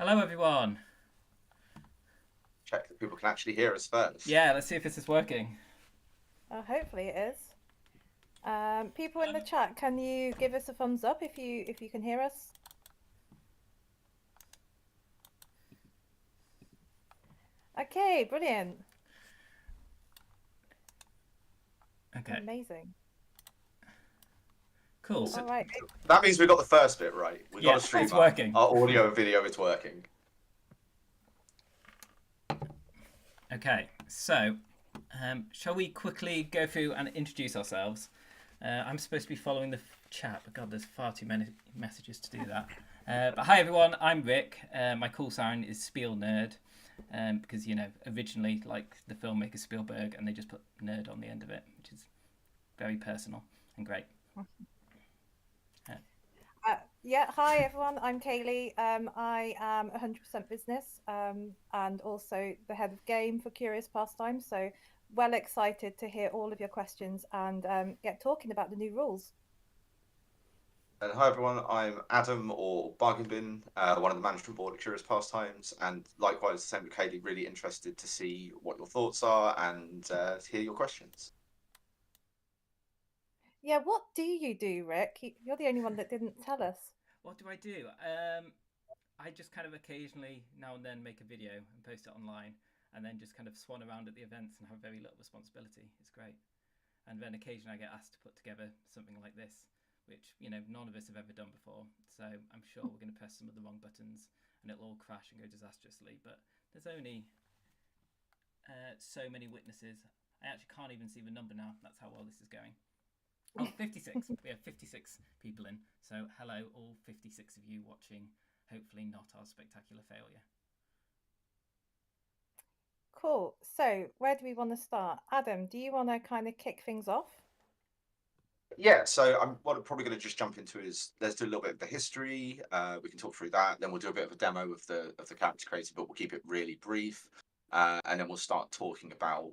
Hello, everyone. Check that people can actually hear us first. Yeah, let's see if this is working. Hopefully it is. People in the chat, can you give us a thumbs up if you can hear us? Okay, brilliant. Okay, Amazing. cool. All Awesome. right. That means we got the first bit right. We got Yeah, a stream it's up. working. Our audio and video is working. Okay, so shall we quickly go through and introduce ourselves? I'm supposed to be following the chat, but God, there's far too many messages to do that. But hi, everyone. I'm Rick. My call sign is Spiel Nerd because, originally, like the filmmaker Spielberg, and they just put nerd on the end of it, which is very personal and great. Uh, Yeah, hi everyone. I'm Kaylee. I am 100% business and also the head of game for Curious Pastimes. So well excited to hear all of your questions and get talking about the new rules. And hi everyone, I'm Adam or Bargain Bin, one of the management board at Curious Pastimes, and likewise, the same with Kaylee. Really interested to see what your thoughts are and to hear your questions. Yeah, what do you do, Rick? You're the only one that didn't tell us. what do I do? I just kind of occasionally now and then make a video and post it online, and then just kind of swan around at the events and have very little responsibility. It's great. And then occasionally I get asked to put together something like this, which none of us have ever done before. So I'm sure we're going to press some of the wrong buttons and it'll all crash and go disastrously. But there's only so many witnesses. I actually can't even see the number now. That's how well this is going. Oh, 56. We have 56 people in. So hello, all 56 of you watching. Hopefully not our spectacular failure. Cool. So, where do we want to start? Adam, do you want to kind of kick things off? Yeah, so what I'm probably going to just jump into is let's do a little bit of the history. We can talk through that. Then we'll do a bit of a demo of the character creator, but we'll keep it really brief. And then we'll start talking about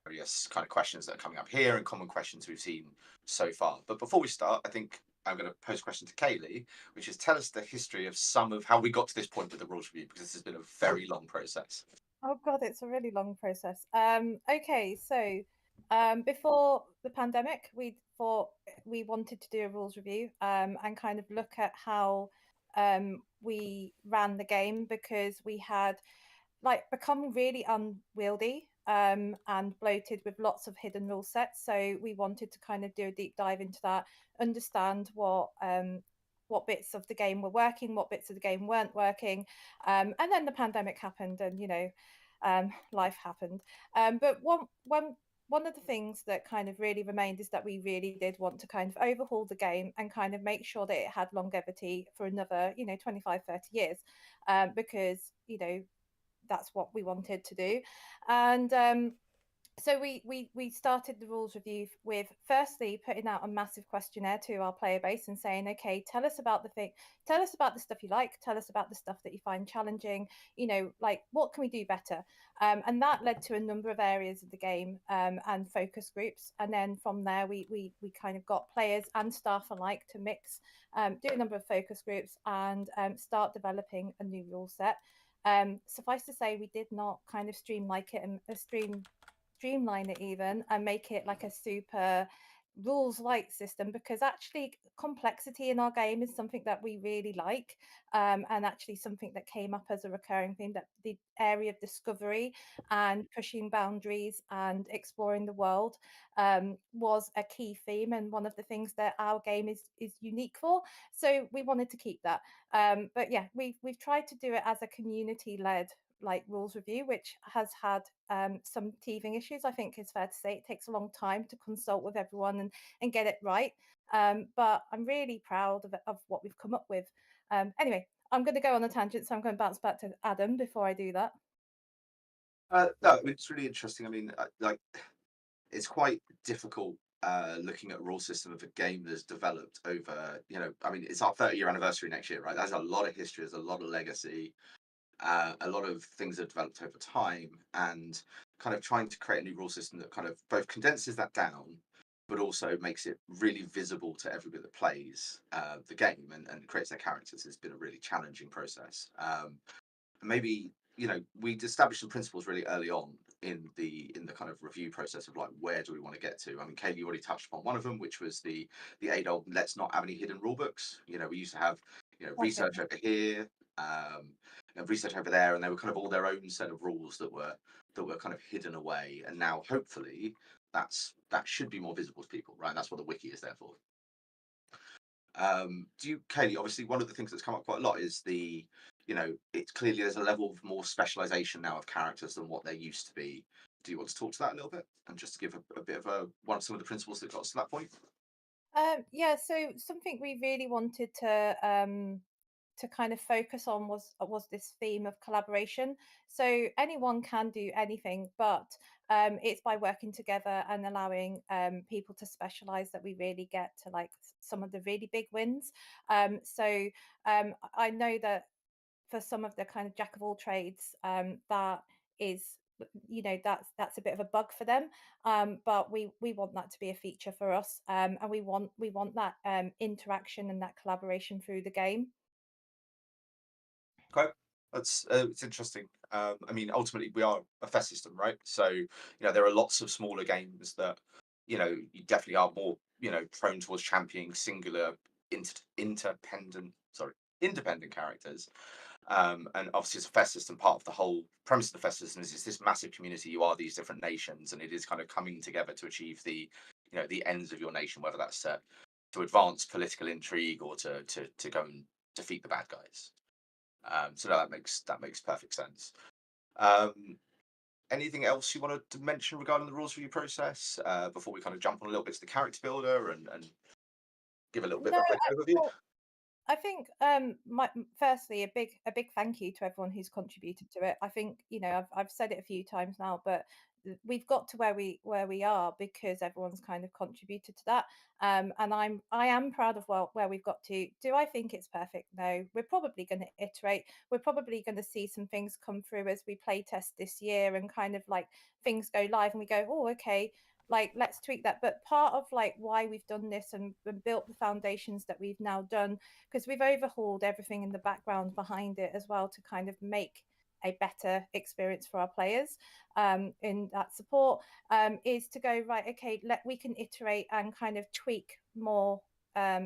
various kind of questions that are coming up here and common questions we've seen so far. But before we start, I think I'm going to pose a question to Kaylee, which is tell us the history of some of how we got to this point with the rules review, because this has been a very long process. Oh God, it's a really long process. Okay, so before the pandemic, we thought we wanted to do a rules review and kind of look at how we ran the game because we had like become really unwieldy and bloated with lots of hidden rule sets. So we wanted to kind of do a deep dive into that, understand what bits of the game were working, what bits of the game weren't working, and then the pandemic happened, and life happened. But one of the things that kind of really remained is that we really did want to kind of overhaul the game and kind of make sure that it had longevity for another 25, 30 years because that's what we wanted to do. And so we started the rules review with firstly putting out a massive questionnaire to our player base and saying, okay, tell us about the stuff you like, tell us about the stuff that you find challenging, like what can we do better. And that led to a number of areas of the game and focus groups, and then from there we kind of got players and staff alike to mix, do a number of focus groups and start developing a new rule set. Suffice to say, we did not kind of streamline it even and make it like a super rules light system, because actually complexity in our game is something that we really like, and actually something that came up as a recurring theme, that the area of discovery and pushing boundaries and exploring the world was a key theme and one of the things that our game is unique for. So we wanted to keep that, but yeah, we've tried to do it as a community led like rules review, which has had some teething issues. I think it's fair to say it takes a long time to consult with everyone and get it right. But I'm really proud of what we've come up with. Anyway, I'm going to go on a tangent, so I'm going to bounce back to Adam before I do that. No, it's really interesting. I mean, it's quite difficult looking at rule system of a game that's developed over, I mean, it's our 30-year anniversary next year, right? There's a lot of history, there's a lot of legacy, a lot of things that have developed over time, and kind of trying to create a new rule system that kind of both condenses that down, but also makes it really visible to everybody that plays the game and creates their characters. It's been a really challenging process. Maybe, you know, we established some principles really early on in the kind of review process of like, where do we want to get to? I mean, Kaylee already touched upon one of them, which was the age old let's not have any hidden rule books. You know, we used to have, you know, research over here, and research over there, and they were kind of all their own set of rules that were kind of hidden away. And now hopefully that should be more visible to people, right? And that's what the wiki is there for. Do you, Kaylee, obviously one of the things that's come up quite a lot is the, you know, it's clearly there's a level of more specialization now of characters than what there used to be. Do you want to talk to that a little bit and just give a bit of one of some of the principles that got us to that point? Yeah, so something we really wanted to kind of focus on was this theme of collaboration. So anyone can do anything, but it's by working together and allowing people to specialize that we really get to like some of the really big wins. I know that for some of the kind of jack of all trades, that is, you know, that's a bit of a bug for them, but we want that to be a feature for us, and we want that interaction and that collaboration through the game. Okay, that's it's interesting. I mean, ultimately, we are a fest system, right? So, you know, there are lots of smaller games that, you know, you definitely are more, you know, prone towards championing singular, independent characters. And obviously, as a fest system, part of the whole premise of the fest system is it's this massive community. You are these different nations, and it is kind of coming together to achieve the, you know, the ends of your nation, whether that's to advance political intrigue or to go and defeat the bad guys. So no, that makes perfect sense. Um, Anything else you wanted to mention regarding the rules review process before we kind of jump on a little bit to the character builder and give a little bit No, of a quick overview? I think firstly a big thank you to everyone who's contributed to it. I think, you know, I've said it a few times now, but we've got to where we are because everyone's kind of contributed to that. And I am proud of where we've got to. Do I think it's perfect? No. We're probably going to iterate. We're probably going to see some things come through as we play test this year and kind of like things go live and we go, oh, okay, like let's tweak that. But part of like why we've done this and built the foundations that we've now done, because we've overhauled everything in the background behind it as well to kind of make a better experience for our players, in that support, is to go right, okay, we can iterate and kind of tweak more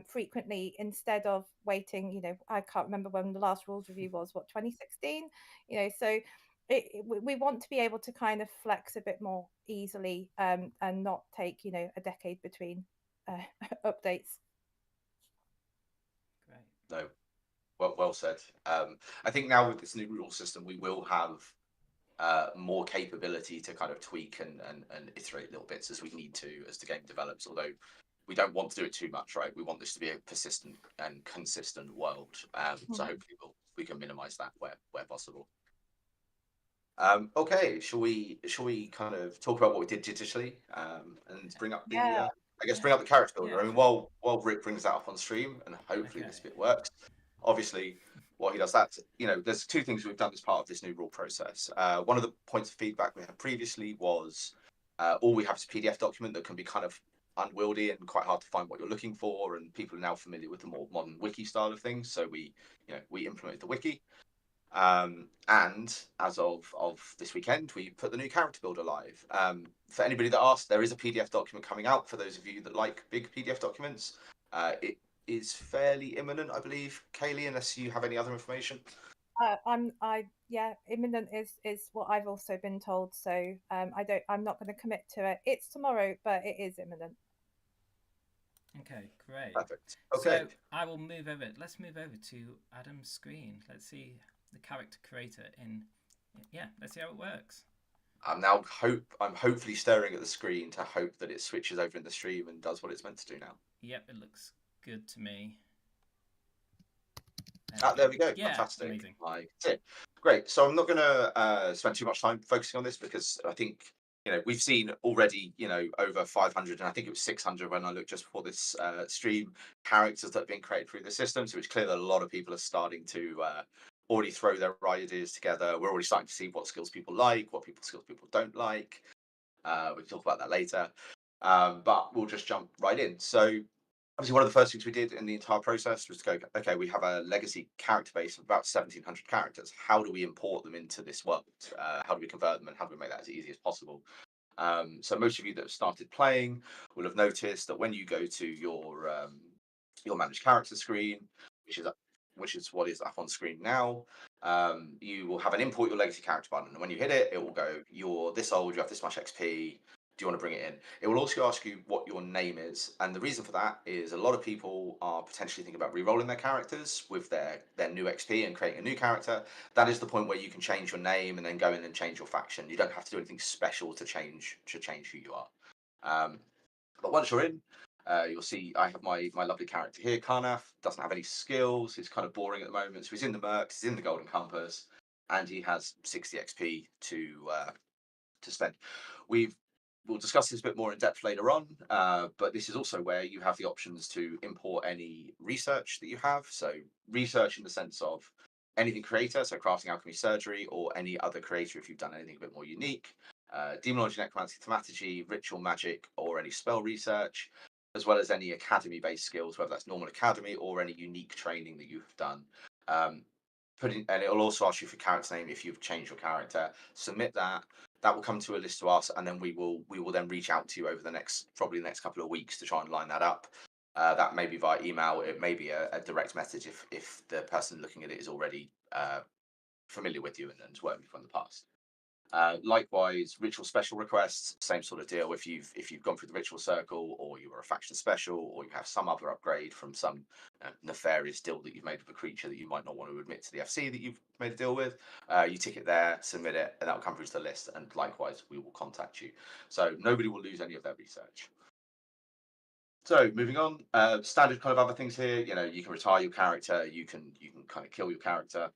frequently instead of waiting. You know, I can't remember when the last rules review was, what, 2016, you know. So we want to be able to kind of flex a bit more easily, and not take, you know, a decade between updates. Great. No, well said. I think now with this new rule system, we will have more capability to kind of tweak and iterate little bits as we need to as the game develops. Although we don't want to do it too much, right? We want this to be a persistent and consistent world. So hopefully we can minimize that where possible. Okay, shall we kind of talk about what we did digitally, and bring up the Yeah. I guess bring up the character builder. Yeah, I mean, sure. while Rick brings that up on stream, and hopefully Okay. this bit works. Obviously, while he does that, you know, there's two things we've done as part of this new rule process. One of the points of feedback we had previously was all we have is a PDF document that can be kind of unwieldy and quite hard to find what you're looking for, and people are now familiar with the more modern wiki style of things. So we implemented the wiki. And as of this weekend, we put the new character builder live. For anybody that asked, there is a PDF document coming out. For those of you that like big PDF documents, it is fairly imminent, I believe, Kaylee, unless you have any other information. Yeah, imminent is what I've also been told. So I'm not going to commit to it. It's tomorrow, but it is imminent. Okay, great. Perfect. So Okay. I will move over. Let's move over to Adam's screen. Let's see the character creator in. Yeah, let's see how it works. I'm hopefully staring at the screen to hope that it switches over in the stream and does what it's meant to do now. Yep, it looks good to me. There we go. Yeah, Fantastic. amazing. That's it. Great. So I'm not going to spend too much time focusing on this because I think, you know, we've seen already, you know, over 500, and I think it was 600 when I looked just before this stream, characters that have been created through the system. So it's clear that a lot of people are starting to already throw their ideas together. We're already starting to see what skills people like, what skills people don't like. We can talk about that later. But we'll just jump right in. So obviously, one of the first things we did in the entire process was to go, okay, we have a legacy character base of about 1,700 characters. How do we import them into this world? How do we convert them, and how do we make that as easy as possible? So most of you that have started playing will have noticed that when you go to your manage character screen, which is which is what is up on screen now, you will have an import your legacy character button, and when you hit it, it will go, you're this old, you have this much XP. Do you want to bring it in? It will also ask you what your name is, and the reason for that is a lot of people are potentially thinking about re-rolling their characters with their new XP and creating a new character. That is the point where you can change your name and then go in and change your faction. You don't have to do anything special to change who you are. But once you're in, you'll see I have my lovely character here. Karnaf doesn't have any skills. He's kind of boring at the moment. So he's in the Mercs, he's in the Golden Compass, and he has 60 XP to spend. We'll discuss this a bit more in depth later on, but this is also where you have the options to import any research that you have. So research in the sense of anything creator, so crafting, alchemy, surgery, or any other creator if you've done anything a bit more unique. Demonology, necromancy, thaumaturgy, ritual magic, or any spell research, as well as any academy-based skills, whether that's normal academy or any unique training that you've done. And it'll also ask you for character name if you've changed your character. Submit that. That will come to a list to us, and then we will then reach out to you over the next couple of weeks to try and line that up. That may be via email. It may be a direct message if the person looking at it is already familiar with you and has worked with you in the past. Likewise, ritual special requests, same sort of deal. If you've gone through the ritual circle, or you were a faction special, or you have some other upgrade from some nefarious deal that you've made with a creature that you might not want to admit to the FC that you've made a deal with, you tick it there, submit it, and that will come through to the list. And likewise, we will contact you. So nobody will lose any of their research. So moving on, standard kind of other things here. You can retire your character, you can kind of kill your character.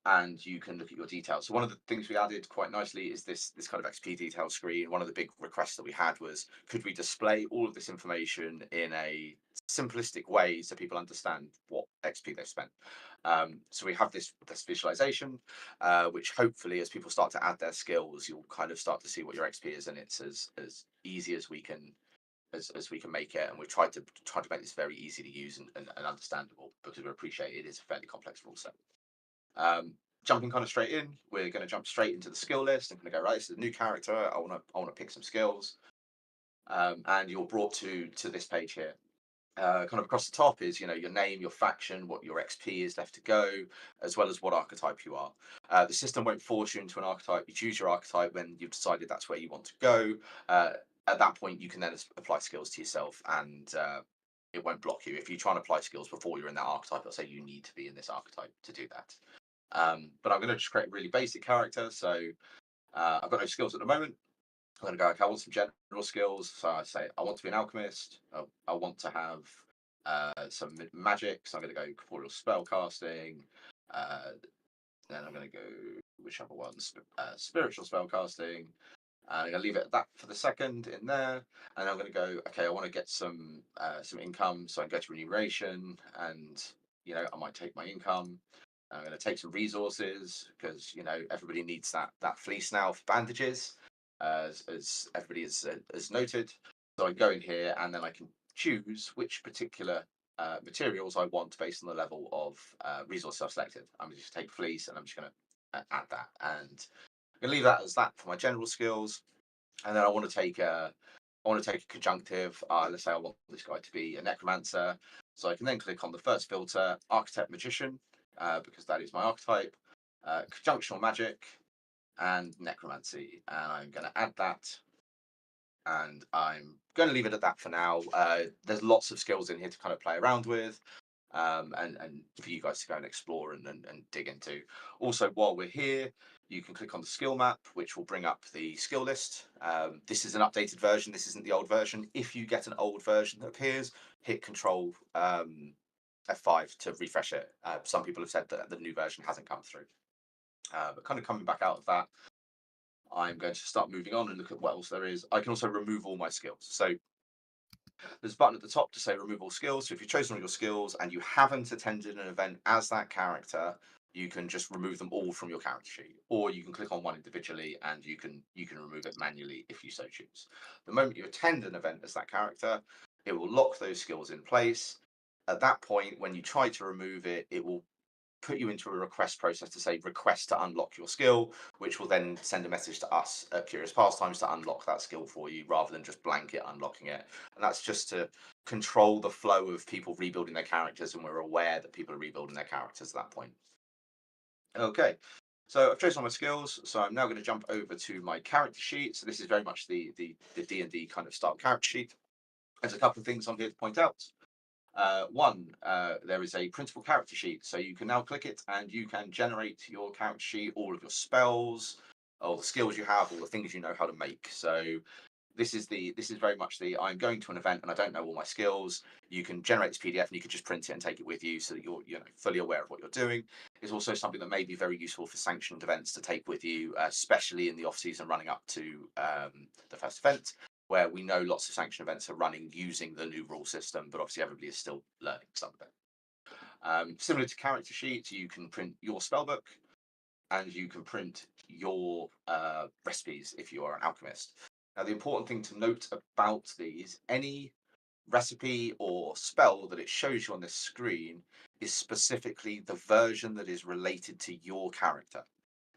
And you can look at your details. So one of the things we added quite nicely is this kind of XP detail screen. One of the big requests that we had was, could we display all of this information in a simplistic way so people understand what XP they've spent? So we have this visualization, which hopefully as people start to add their skills, you'll kind of start to see what your XP is, and it's as easy as we can make it. And we've tried to make this very easy to use and understandable, because we appreciate it is a fairly complex rule set. Jumping kind of straight in, we're going to jump straight into the skill list. I'm going to go, right, this is a new character. I want to pick some skills, and you're brought to this page here. Kind of across the top is your name, your faction, what your XP is left to go, as well as what archetype you are. The system won't force you into an archetype. You choose your archetype when you've decided that's where you want to go. At that point, you can then apply skills to yourself, and it won't block you. If you try and apply skills before you're in that archetype, it'll say you need to be in this archetype to do that. But I'm going to just create a really basic character. So I've got no skills at the moment. I'm going to go, okay, I want some general skills. So I say, I want to be an alchemist. I want to have some magic. So I'm going to go corporeal spell casting. Then I'm going to go, whichever one, spiritual spell casting. And I'm going to leave it at that for the second in there. And I'm going to go, okay, I want to get some income. So I can go to remuneration, and I might take my income. I'm going to take some resources, because everybody needs that fleece now for bandages, as everybody has noted. So I go in here, and then I can choose which particular materials I want based on the level of resources I've selected. I'm going to just take fleece, and I'm just going to add that, and I'm going to leave that as that for my general skills. And then I want to take a conjunctive. Let's say I want this guy to be a necromancer, so I can then click on the first filter, architect magician, because that is my archetype, conjunctional magic, and necromancy. And I'm going to add that, and I'm going to leave it at that for now. There's lots of skills in here to kind of play around with, and for you guys to go and explore and dig into. Also, while we're here, you can click on the skill map, which will bring up the skill list. This is an updated version. This isn't the old version. If you get an old version that appears, hit Control F5 to refresh it. Some people have said that the new version hasn't come through. But kind of coming back out of that, I'm going to start moving on and look at what else there is. I can also remove all my skills. So there's a button at the top to say remove all skills. So if you've chosen all your skills and you haven't attended an event as that character, you can just remove them all from your character sheet, or you can click on one individually and you can remove it manually if you so choose. The moment you attend an event as that character, it will lock those skills in place. At that point, when you try to remove it, it will put you into a request process to say request to unlock your skill, which will then send a message to us at Curious Pastimes to unlock that skill for you rather than just blanket unlocking it. And that's just to control the flow of people rebuilding their characters, and we're aware that people are rebuilding their characters at that point. Okay, so I've chosen all my skills, so I'm now going to jump over to my character sheet. So this is very much the D&D kind of style character sheet. There's a couple of things on here to point out. One, there is a printable character sheet, so you can now click it and you can generate your character sheet, all of your spells, all the skills you have, all the things you know how to make. So this is very much the I'm going to an event and I don't know all my skills. You can generate this PDF and you can just print it and take it with you so that you're fully aware of what you're doing. It's also something that may be very useful for sanctioned events to take with you, especially in the off season running up to the first event, where we know lots of sanctioned events are running using the new rule system, but obviously everybody is still learning some of it. Similar to character sheets, you can print your spellbook and you can print your recipes if you are an alchemist. Now, the important thing to note about these, any recipe or spell that it shows you on this screen is specifically the version that is related to your character.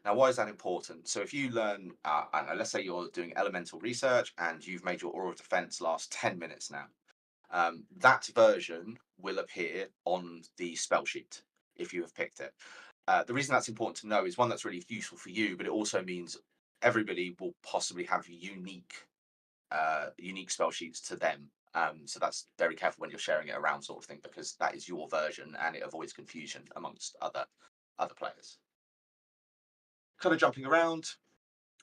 Now, why is that important? So if you learn, I don't know, let's say you're doing elemental research and you've made your aura of defense last 10 minutes now, that version will appear on the spell sheet if you have picked it. The reason that's important to know is, one, that's really useful for you, but it also means everybody will possibly have unique spell sheets to them. So that's very careful when you're sharing it around, sort of thing, because that is your version and it avoids confusion amongst other players. Kind of jumping around,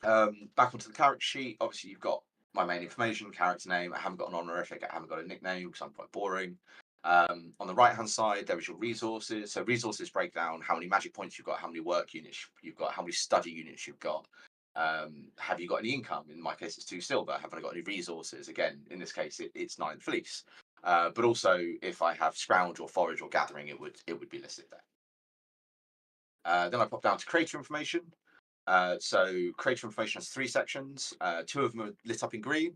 back onto the character sheet. Obviously, you've got my main information, character name. I haven't got an honorific, I haven't got a nickname because I'm quite boring. On the right hand side, there is your resources. So resources break down how many magic points you've got, how many work units you've got, how many study units you've got. Have you got any income? In my case, it's 2 silver. Have I got any resources? Again, in this case, it's 9 fleece. But also, if I have scrounge or forage or gathering, it would be listed there. Then I pop down to creator information. So creator information has 3 sections. 2 of them are lit up in green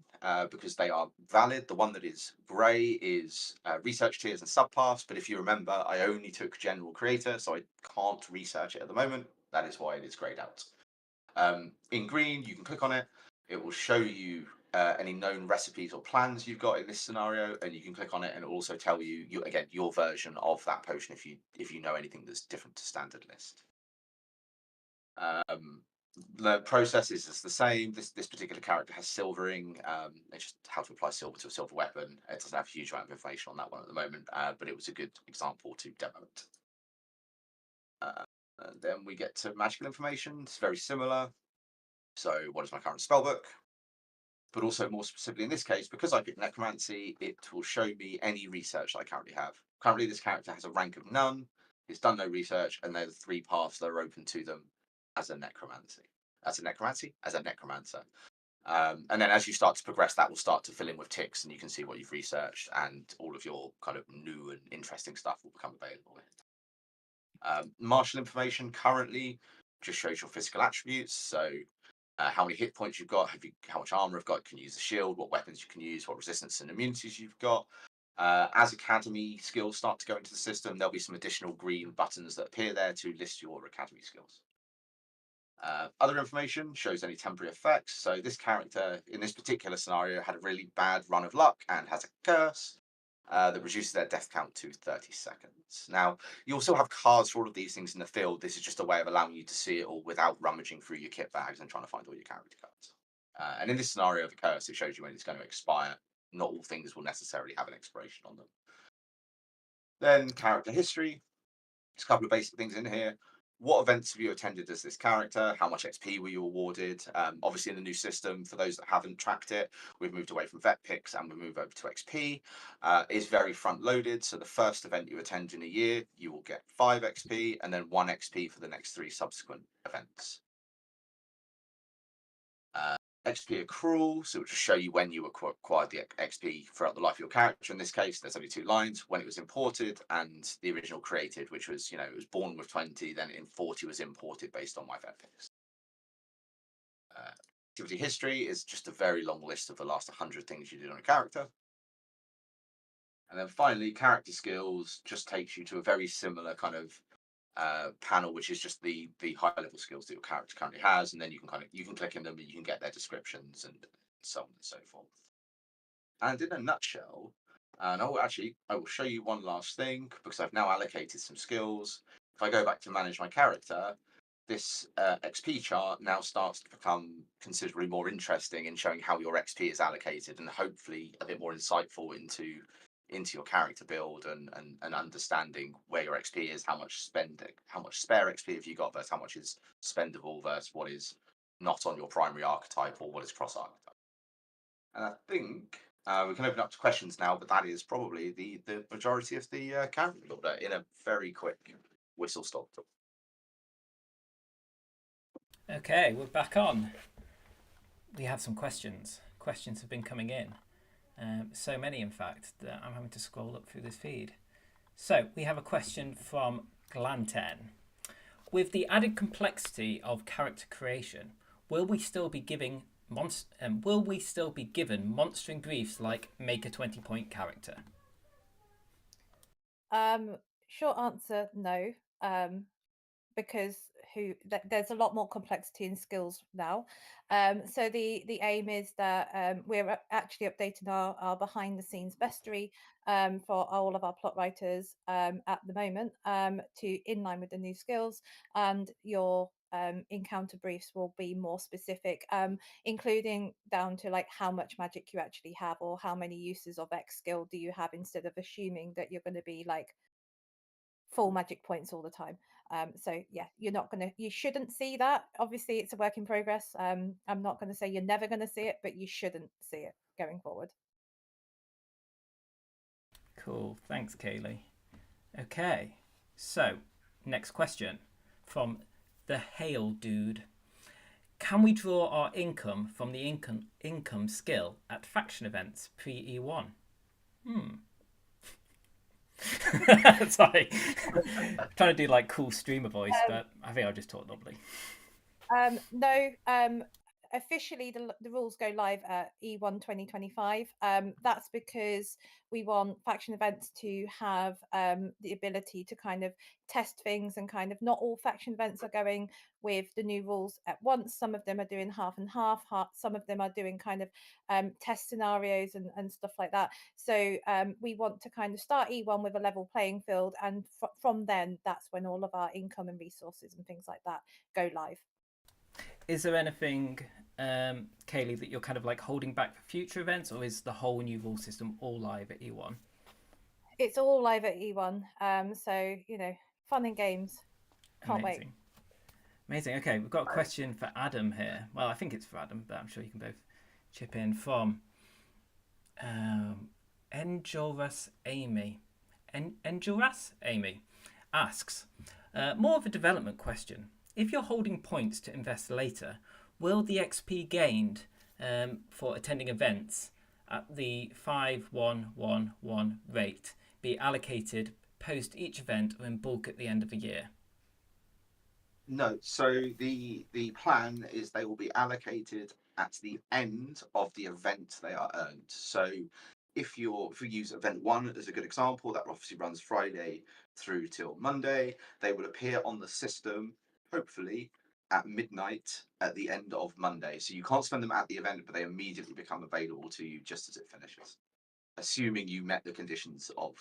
because they are valid. The one that is grey is research tiers and subpaths, but if you remember, I only took general creator, so I can't research it at the moment. That is why it is greyed out. In green, you can click on it. It will show you any known recipes or plans you've got in this scenario, and you can click on it and it will also tell you, again, your version of that potion if you know anything that's different to standard list. The process is the same. This particular character has silvering. It's just how to apply silver to a silver weapon. It doesn't have a huge amount of information on that one at the moment, but it was a good example to demo it. And then we get to magical information. It's very similar. So what is my current spellbook? But also more specifically in this case, because I picked necromancy, it will show me any research I currently have. Currently, this character has a rank of none. It's done no research, and there's 3 paths that are open to them as a necromancer. And then as you start to progress, that will start to fill in with ticks, and you can see what you've researched, and all of your kind of new and interesting stuff will become available. Martial information currently just shows your physical attributes. So how many hit points you've got, how much armor you've got, can you use a shield, what weapons you can use, what resistance and immunities you've got. As academy skills start to go into the system, there'll be some additional green buttons that appear there to list your academy skills. Other information shows any temporary effects. So this character in this particular scenario had a really bad run of luck and has a curse that reduces their death count to 30 seconds. Now, you also have cards for all of these things in the field. This is just a way of allowing you to see it all without rummaging through your kit bags and trying to find all your character cards. And in this scenario of a curse, it shows you when it's going to expire. Not all things will necessarily have an expiration on them. Then character history. There's a couple of basic things in here. What events have you attended as this character? How much XP were you awarded? Obviously, in the new system, for those that haven't tracked it, we've moved away from vet picks and we move over to XP. It's very front loaded. So the first event you attend in a year, you will get 5 XP and then 1 XP for the next 3 subsequent events. XP accrual, so it will just show you when you acquired the XP throughout the life of your character. In this case, there's only 2 lines: when it was imported and the original created, which was, it was born with 20, then in 40 was imported based on my vet picks. Activity history is just a very long list of the last 100 things you did on a character. And then finally, character skills just takes you to a very similar kind of panel, which is just the high level skills that your character currently has, and then you can click in them and you can get their descriptions and so on and so forth. And in a nutshell, and I will show you one last thing because I've now allocated some skills. If I go back to manage my character, this XP chart now starts to become considerably more interesting in showing how your XP is allocated, and hopefully a bit more insightful into your character build and understanding where your XP is, how much spare XP have you got versus how much is spendable versus what is not on your primary archetype or what is cross archetype. And I think we can open up to questions now, but that is probably the majority of the character builder in a very quick whistle stop tour. Okay, we're back on. We have some questions. Questions have been coming in. So many, in fact, that I'm having to scroll up through this feed. So we have a question from Glanten. With the added complexity of character creation, will we still be given monstering briefs like make a 20-point character? Short answer, no. Because there's a lot more complexity in skills now. So the aim is that we're actually updating our behind the scenes bestiary for all of our plot writers at the moment to in line with the new skills, and your encounter briefs will be more specific, including down to like how much magic you actually have or how many uses of X skill do you have, instead of assuming that you're going to be like full magic points all the time. So yeah, you shouldn't see that. Obviously it's a work in progress. I'm not going to say you're never going to see it, but you shouldn't see it going forward. Cool, thanks Kaylee. Okay, so next question from the Hail Dude. Can we draw our income from the income skill at faction events pre-E1? Sorry. I'm trying to do like cool streamer voice, but I think I'll just talk normally. No, officially the rules go live at E1 2025. That's because we want faction events to have the ability to kind of test things, and kind of not all faction events are going with the new rules at once. Some of them are doing half and half. Some of them are doing kind of test scenarios and stuff like that. So we want to kind of start E1 with a level playing field, and from then that's when all of our income and resources and things like that go live. Is there anything, Kaylee, that you're kind of like holding back for future events, or is the whole new rule system all live at E1? It's all live at E1. So, fun and games. Can't wait. Amazing. Okay, we've got a question for Adam here. Well, I think it's for Adam, but I'm sure you can both chip in. From Enjoras Amy. Enjoras Amy asks, more of a development question. If you're holding points to invest later, will the XP gained for attending events at the 5111 rate be allocated post each event or in bulk at the end of the year? No. So the plan is they will be allocated at the end of the event they are earned. So if we use event 1 as a good example, that obviously runs Friday through till Monday. They will appear on the system, hopefully, at midnight at the end of Monday. So you can't spend them at the event, but they immediately become available to you just as it finishes, assuming you met the conditions of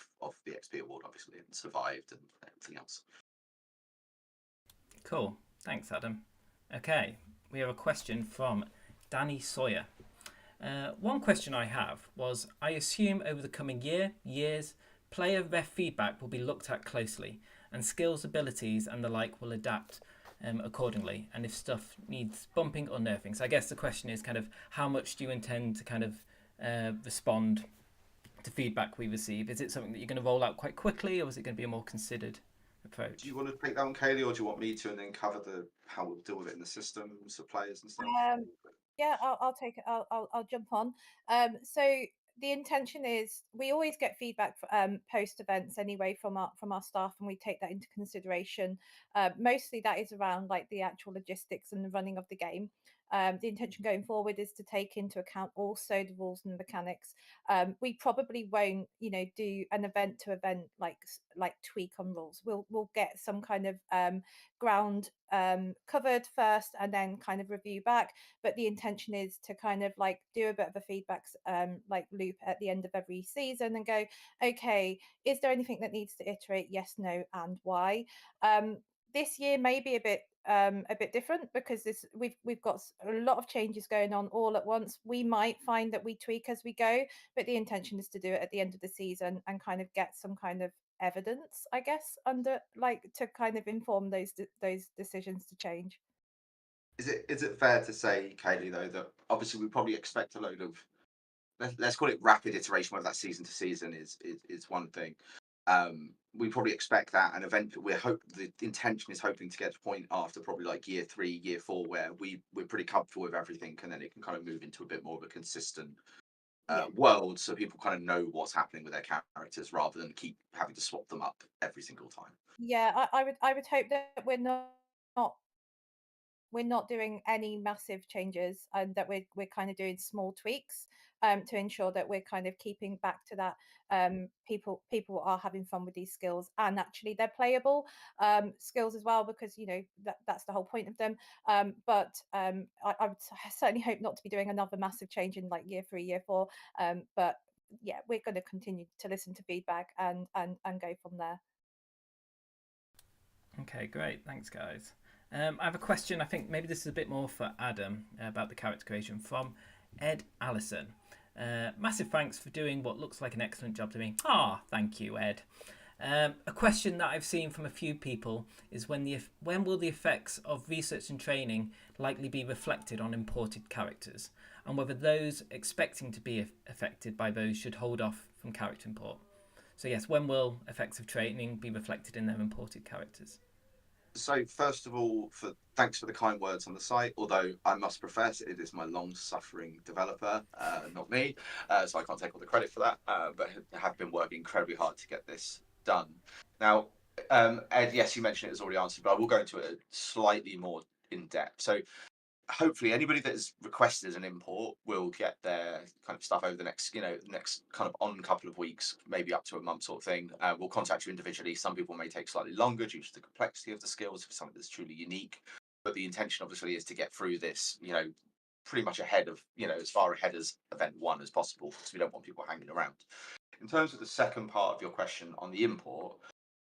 the XP award, obviously, and survived and everything else. Cool. Thanks, Adam. Okay, we have a question from Danny Sawyer. One question I have was, I assume over the coming years, player ref feedback will be looked at closely, and skills, abilities, and the like will adapt accordingly, and if stuff needs bumping or nerfing. So I guess the question is kind of how much do you intend to kind of respond to feedback we receive? Is it something that you're going to roll out quite quickly, or is it going to be a more considered approach? Do you want to take that one, Kaylee, or do you want me to, and then cover how we'll deal with it in the systems, the players and stuff? Yeah, I'll take it. I'll jump on. So the intention is we always get feedback post events anyway from our staff, and we take that into consideration. Mostly that is around like the actual logistics and the running of the game. The intention going forward is to take into account also the rules and the mechanics. We probably won't, do an event to event like tweak on rules. We'll get some kind of ground covered first, and then kind of review back, but the intention is to kind of like do a bit of a feedback like loop at the end of every season and go, okay, is there anything that needs to iterate? Yes, no, and why? This year may be a bit different because we've got a lot of changes going on all at once. We might find that we tweak as we go, but the intention is to do it at the end of the season and kind of get some kind of evidence, I guess, under like to kind of inform those decisions to change. Is it fair to say, Kaylee, though, that obviously we probably expect a load of, let's call it rapid iteration, whether that's season to season is one thing. We probably expect that an event that the intention is hoping to get to a point after probably like year 3, year 4, where we're pretty comfortable with everything, and then it can kind of move into a bit more of a consistent Yeah. world, so people kind of know what's happening with their characters rather than keep having to swap them up every single time. Yeah, I would hope that not we're not doing any massive changes, and that we're kind of doing small tweaks to ensure that we're kind of keeping back to that. People are having fun with these skills, and actually they're playable skills as well, because that's the whole point of them. I would certainly hope not to be doing another massive change in like year 3, year 4. But yeah, we're going to continue to listen to feedback and go from there. Okay, great. Thanks, guys. I have a question. I think maybe this is a bit more for Adam about the character creation from Ed Allison. Massive thanks for doing what looks like an excellent job to me. Thank you, Ed. A question that I've seen from a few people is when will the effects of research and training likely be reflected on imported characters, and whether those expecting to be affected by those should hold off from character import. So yes, when will effects of training be reflected in their imported characters? So first of all, thanks for the kind words on the site. Although I must profess, it is my long-suffering developer, not me, so I can't take all the credit for that. But I have been working incredibly hard to get this done. Now, Ed, yes, you mentioned it was already answered, but I will go into it slightly more in depth. So hopefully anybody that has requested an import will get their kind of stuff over the next kind of on couple of weeks, maybe up to a month sort of thing. We'll contact you individually. Some people may take slightly longer due to the complexity of the skills for something that's truly unique, but the intention obviously is to get through this pretty much ahead of as far ahead as event 1 as possible, because we don't want people hanging around. In terms of the second part of your question on the import,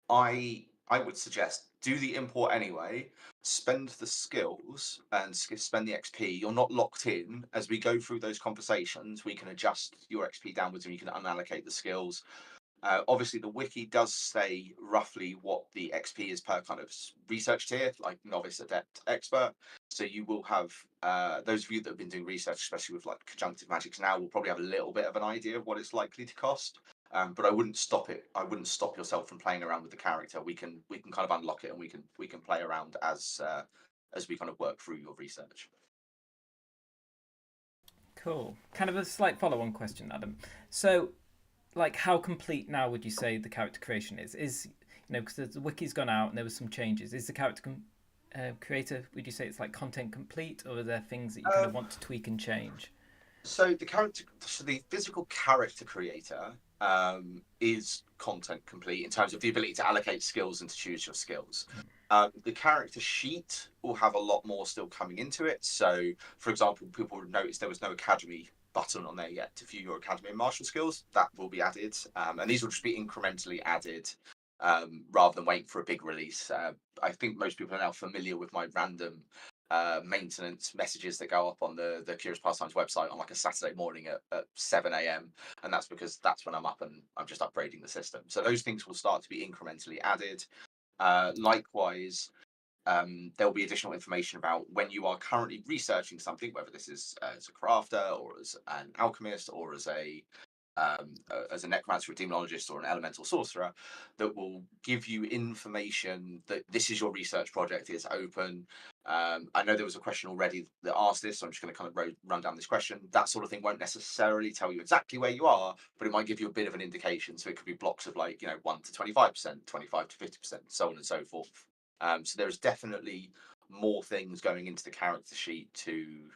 I would suggest do the import anyway, spend the skills and spend the XP. You're not locked in. As we go through those conversations, we can adjust your XP downwards and you can unallocate the skills. Obviously, the wiki does say roughly what the XP is per kind of research tier, like novice, adept, expert. So you will have those of you that have been doing research, especially with like conjunctive magics now, will probably have a little bit of an idea of what it's likely to cost. But I wouldn't stop it. I wouldn't stop yourself from playing around with the character. We can kind of unlock it, and we can play around as we kind of work through your research. Cool. Kind of a slight follow-on question, Adam. So, like, how complete now would you say the character creation is? Because the wiki's gone out and there was some changes. Is the character creator, would you say it's like content complete, or are there things that you kind of want to tweak and change? So the physical character creator is content complete in terms of the ability to allocate skills and to choose your skills. The character sheet will have a lot more still coming into it. So, for example, people would notice there was no academy button on there yet to view your academy and martial skills. That will be added, and these will just be incrementally added rather than waiting for a big release. I think most people are now familiar with my random maintenance messages that go up on the Curious Pastimes website on like a Saturday morning at 7 a.m. And that's because that's when I'm up and I'm just upgrading the system. So those things will start to be incrementally added. Likewise, there will be additional information about when you are currently researching something, whether this is as a crafter or as an alchemist or as a as a necromancer, a demonologist, or an elemental sorcerer, that will give you information that this is your research project, it's open. I know there was a question already that asked this, so I'm just going to kind of run down this question. That sort of thing won't necessarily tell you exactly where you are, but it might give you a bit of an indication. So it could be blocks of like, 1 to 25%, 25 to 50%, so on and so forth. So there's definitely more things going into the character sheet to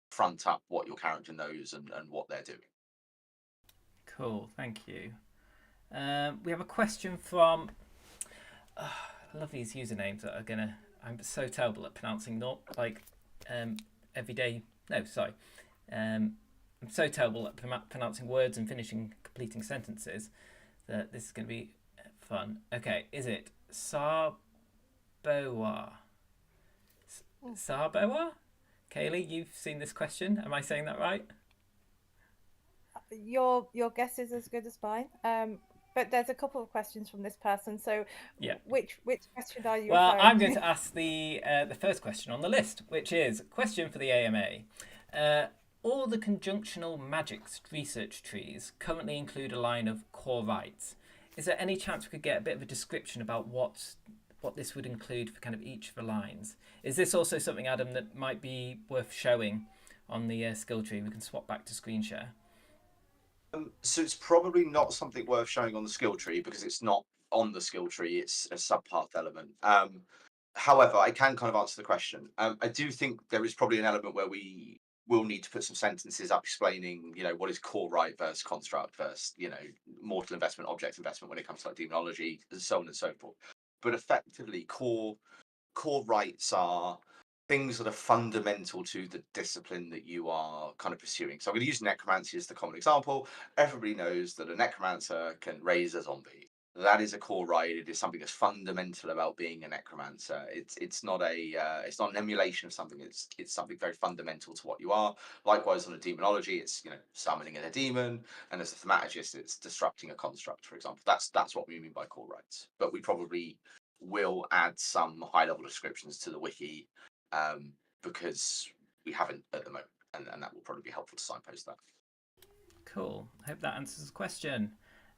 front up what your character knows and what they're doing. Cool, thank you. We have a question from. I love these usernames that are gonna. I'm so terrible at pronouncing not like everyday. No, sorry. I'm so terrible at pronouncing words and completing sentences that this is going to be fun. Okay, is it Sarboa? Sarboa? Kaylee, you've seen this question. Am I saying that right? Your guess is as good as mine. But there's a couple of questions from this person. So, Yeah. which question are you Well, referring I'm going to? to ask the first question on the list, which is question for the AMA. All the conjunctional magics research trees currently include a line of core rights. Is there any chance we could get a bit of a description about what this would include for kind of each of the lines? Is this also something, Adam, that might be worth showing on the skill tree? We can swap back to screen share. So it's probably not something worth showing on the skill tree because it's not on the skill tree, it's a subpath element. However, I can kind of answer the question. I do think there is probably an element where we will need to put some sentences up explaining, what is core right versus construct versus, mortal investment, object investment when it comes to like demonology, and so on and so forth. But effectively, core rights are things that are fundamental to the discipline that you are kind of pursuing. So I'm going to use necromancy as the common example. Everybody knows that a necromancer can raise a zombie. That is a core right. It is something that's fundamental about being a necromancer. It's not an emulation of something. It's something very fundamental to what you are. Likewise, on a demonology, it's summoning a demon, and as a thaumaturgist, it's disrupting a construct, for example. That's what we mean by core rights. But we probably will add some high level descriptions to the wiki because we haven't at the moment, and that will probably be helpful to signpost that. Cool. Hope that answers the question.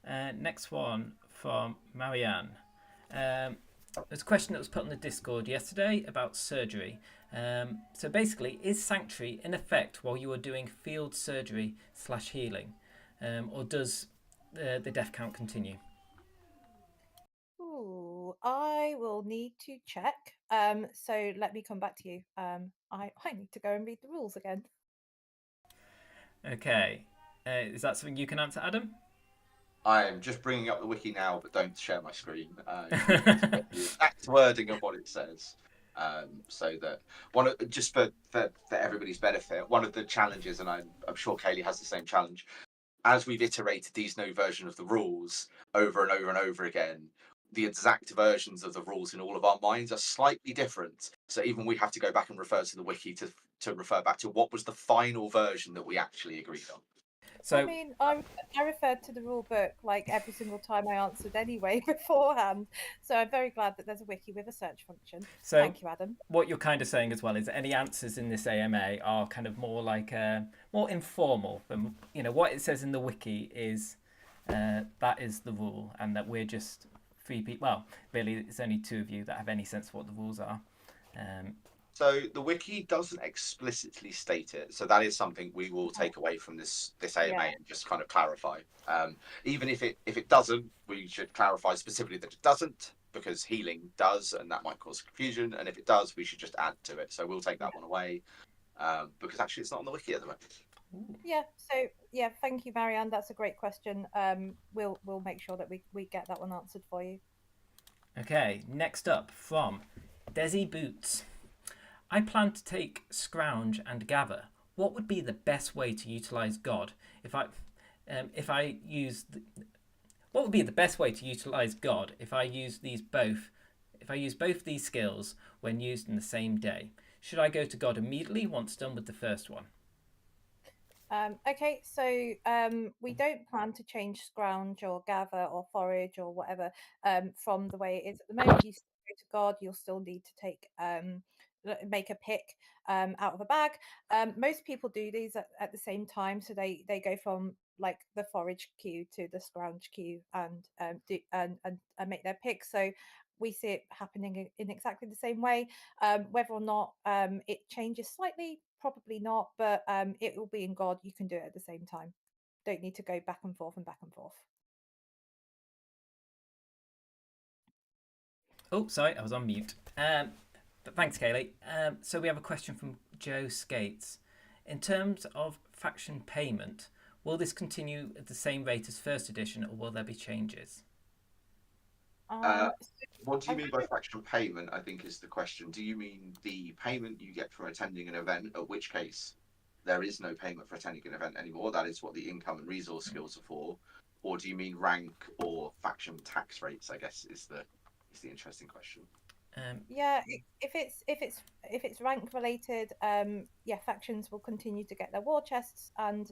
Next one from Marianne. There's a question that was put on the Discord yesterday about surgery. So basically, is Sanctuary in effect while you are doing field surgery / healing? Or does the death count continue? Ooh, I will need to check. So let me come back to you. I need to go and read the rules again. Okay. Is that something you can answer, Adam? I'm just bringing up the wiki now, but don't share my screen. The exact wording of what it says. So that just for everybody's benefit, one of the challenges, and I'm sure Kaylee has the same challenge, as we've iterated these new versions of the rules over and over and over again, the exact versions of the rules in all of our minds are slightly different. So even we have to go back and refer to the wiki to refer back to what was the final version that we actually agreed on. So I mean, I referred to the rule book like every single time I answered anyway beforehand. So I'm very glad that there's a wiki with a search function. Thank you, Adam. What you're kind of saying as well is that any answers in this AMA are kind of more like more informal than what it says in the wiki is that is the rule, and that we're just three people. Well, really, it's only two of you that have any sense of what the rules are. So the wiki doesn't explicitly state it. So that is something we will take away from this AMA and just kind of clarify. Even if it doesn't, we should clarify specifically that it doesn't, because healing does, and that might cause confusion. And if it does, we should just add to it. So we'll take that one away because actually it's not on the wiki at the moment. Yeah. So yeah, thank you, Marianne. That's a great question. We'll make sure that we get that one answered for you. Okay. Next up from Desi Boots. I plan to take Scrounge and Gather. What would be the best way to utilize God if I use? What would be the best way to utilize God if I use both these skills when used in the same day? Should I go to God immediately once done with the first one? Okay, so we don't plan to change Scrounge or Gather or Forage or whatever from the way it is at the moment. You still go to God, you'll still need to take make a pick out of a bag. Most people do these at the same time, so they go from like the forage queue to the scrounge queue and and make their pick. So we see it happening in exactly the same way. Whether or not it changes slightly, probably not, but it will be in God. You can do it at the same time. Don't need to go back and forth and back and forth. Oh, sorry, I was on mute. But thanks, Kaylee. So we have a question from Joe Skates. In terms of faction payment, will this continue at the same rate as first edition, or will there be changes? What do you I mean by faction payment, I think is the question. Do you mean the payment you get from attending an event, at which case there is no payment for attending an event anymore? That is what the income and resource skills are for. Or do you mean rank or faction tax rates, I guess, is the interesting question. Yeah, if it's rank related, yeah, factions will continue to get their war chests, and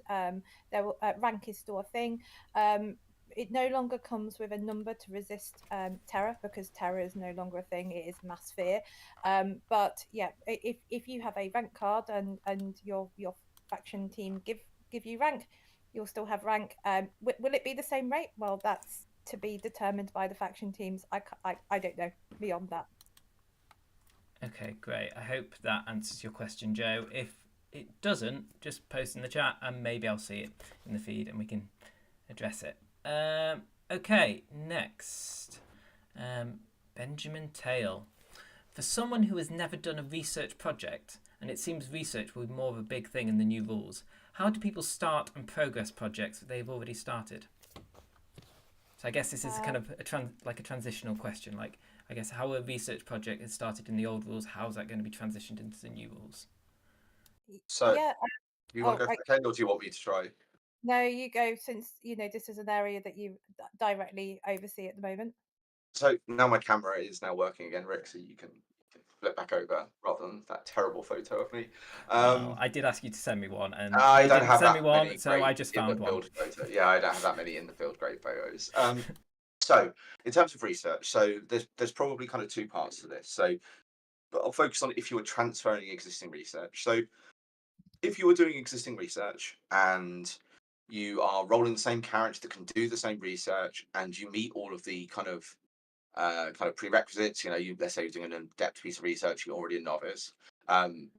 rank is still a thing. It no longer comes with a number to resist terror, because terror is no longer a thing. It is mass fear. But yeah, if you have a rank card and your faction team give you rank, you'll still have rank. Will it be the same rate? Well, that's to be determined by the faction teams. I don't know beyond that. Okay, great. I hope that answers your question, Joe. If it doesn't, just post in the chat and maybe I'll see it in the feed and we can address it. Okay, next. Benjamin Tail. For someone who has never done a research project, and it seems research will be more of a big thing in the new rules, how do people start and progress projects that they've already started? So I guess this is kind of a transitional question. Like, I guess how a research project is started in the old rules, how is that going to be transitioned into the new rules? So, yeah, do you want to go for Ken, or do you want me to try? no, you go, since this is an area that you directly oversee at the moment. So now my camera is now working again, Rick, so you can flip back over rather than that terrible photo of me. Well, I did ask you to send me one, and I you don't didn't have send that me one, many so I just in the found one. field photo. Yeah, I don't have that many in the field great photos. So in terms of research, so there's probably kind of two parts to this. So, but I'll focus on if you were transferring existing research. So if you were doing existing research and you are rolling the same character that can do the same research, and you meet all of the kind of prerequisites. Let's say you're doing an in-depth piece of research, you're already a novice.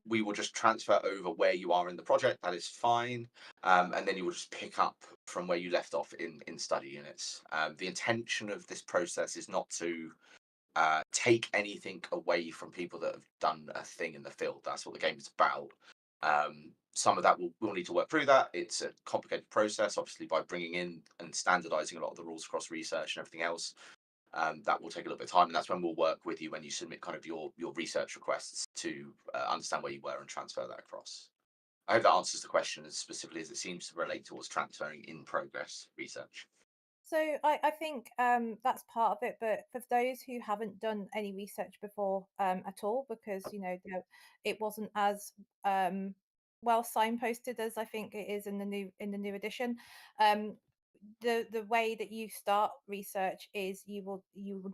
We will just transfer over where you are in the project. That is fine, and then you will just pick up from where you left off in study units. The intention of this process is not to take anything away from people that have done a thing in the field. That's what the game is about. Some of that we'll need to work through that. It's a complicated process, obviously, by bringing in and standardizing a lot of the rules across research and everything else. That will take a little bit of time, and that's when we'll work with you when you submit kind of your research requests to understand where you were and transfer that across. I hope that answers the question as specifically as it seems to relate towards transferring in progress research. So I think that's part of it, but for those who haven't done any research before at all, because it wasn't as well signposted as I think it is in the new edition. Um, the way that you start research is you will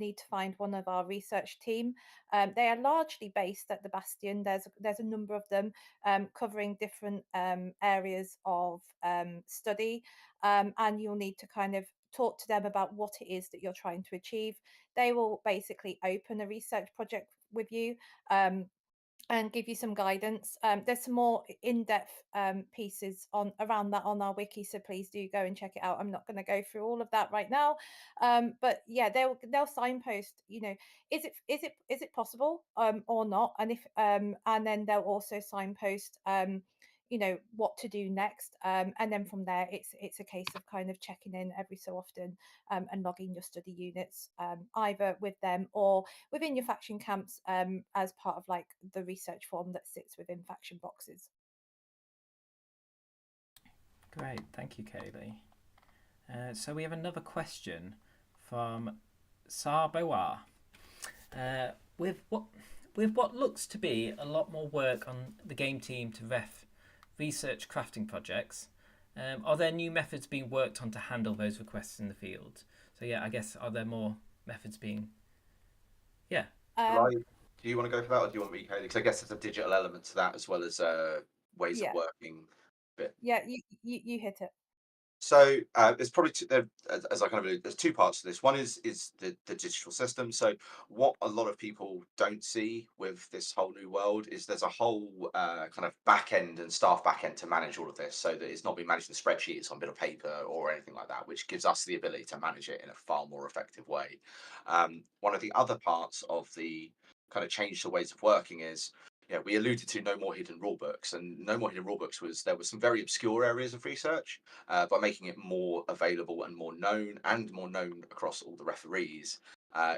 need to find one of our research team. They are largely based at the Bastion. There's a number of them covering different areas of study, and you'll need to kind of talk to them about what it is that you're trying to achieve. They will basically open a research project with you. And give you some guidance. There's some more in-depth pieces on around that on our wiki, so please do go and check it out. I'm not going to go through all of that right now, but yeah, they'll signpost. Is it possible or not, and if and then they'll also signpost what to do next, and then from there it's a case of kind of checking in every so often, and logging your study units, either with them or within your faction camps, as part of like the research form that sits within faction boxes. Great, thank you, Kaylee. So we have another question from Sarboa. With what looks to be a lot more work on the game team to research crafting projects, are there new methods being worked on to handle those requests in the field? So yeah, I guess, are there more methods being... Yeah. Do Do you want to go for that, or do you want me, Kaylee? Because I guess there's a digital element to that as well as ways of Yeah, working bit. yeah, you hit it. So there's probably as I kind of alluded, there's two parts to this. One is the digital system. So what a lot of people don't see with this whole new world is there's a whole kind of back end and staff back end to manage all of this, so that it's not being managed in a spreadsheet, it's on a bit of paper or anything like that, which gives us the ability to manage it in a far more effective way. One of the other parts of the kind of change to ways of working is, yeah, we alluded to no more hidden rule books, and no more hidden rule books was there were some very obscure areas of research. By making it more available and more known across all the referees,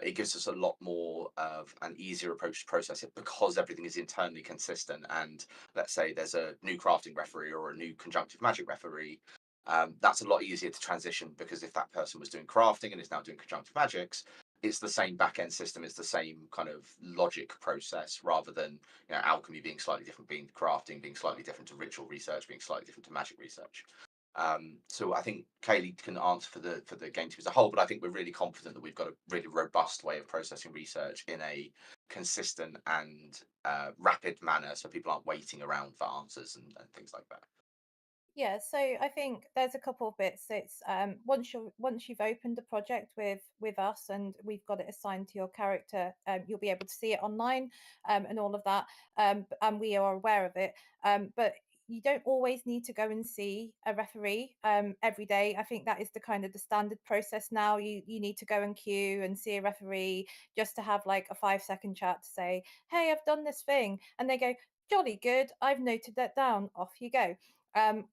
it gives us a lot more of an easier approach to process it, because everything is internally consistent. And let's say there's a new crafting referee or a new conjunctive magic referee. That's a lot easier to transition, because if that person was doing crafting and is now doing conjunctive magics, it's the same back end system, it's the same kind of logic process, rather than, alchemy being slightly different, being crafting being slightly different to ritual research, being slightly different to magic research. So I think Kaylee can answer for the game team as a whole, but I think we're really confident that we've got a really robust way of processing research in a consistent and rapid manner, so people aren't waiting around for answers and things like that. Yeah, so I think there's a couple of bits. It's once you've opened a project with us and we've got it assigned to your character, you'll be able to see it online, and all of that, and we are aware of it. But you don't always need to go and see a referee every day. I think that is the kind of the standard process now. You need to go and queue and see a referee just to have like a 5-second chat to say, "Hey, I've done this thing," and they go, "Jolly good, I've noted that down. Off you go."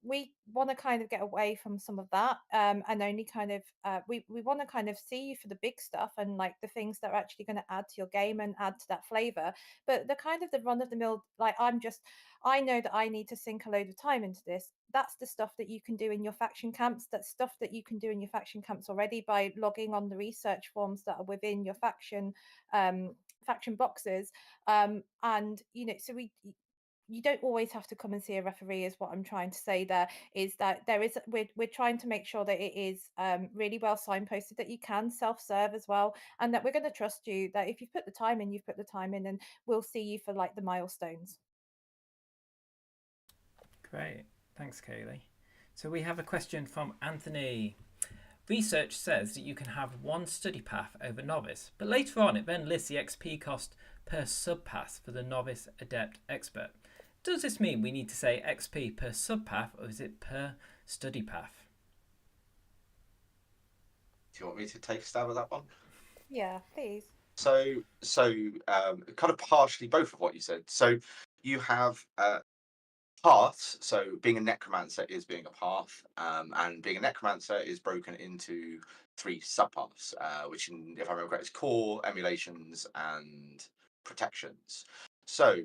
We want to kind of get away from some of that, and only kind of we want to kind of see you for the big stuff and like the things that are actually going to add to your game and add to that flavor. But the kind of the run of the mill, like I know that I need to sink a load of time into this. That's the stuff that you can do in your faction camps. That's stuff that you can do in your faction camps already by logging on the research forms that are within your faction boxes. And so you don't always have to come and see a referee, is what I'm trying to say. There is that we're trying to make sure that it is really well signposted, that you can self-serve as well, and that we're going to trust you, that if you've put the time in, you've put the time in, and we'll see you for like the milestones. Great. Thanks, Kaylee. So we have a question from Anthony. Research says that you can have one study path over novice, but later on it then lists the XP cost per subpath for the novice, adept, expert. Does this mean we need to say XP per subpath, or is it per study path? Do you want me to take a stab at that one? Yeah, please. So kind of partially both of what you said. So you have paths. So being a necromancer is being a path, and being a necromancer is broken into 3 subpaths, which, if I remember correctly, is core, emulations, and protections. So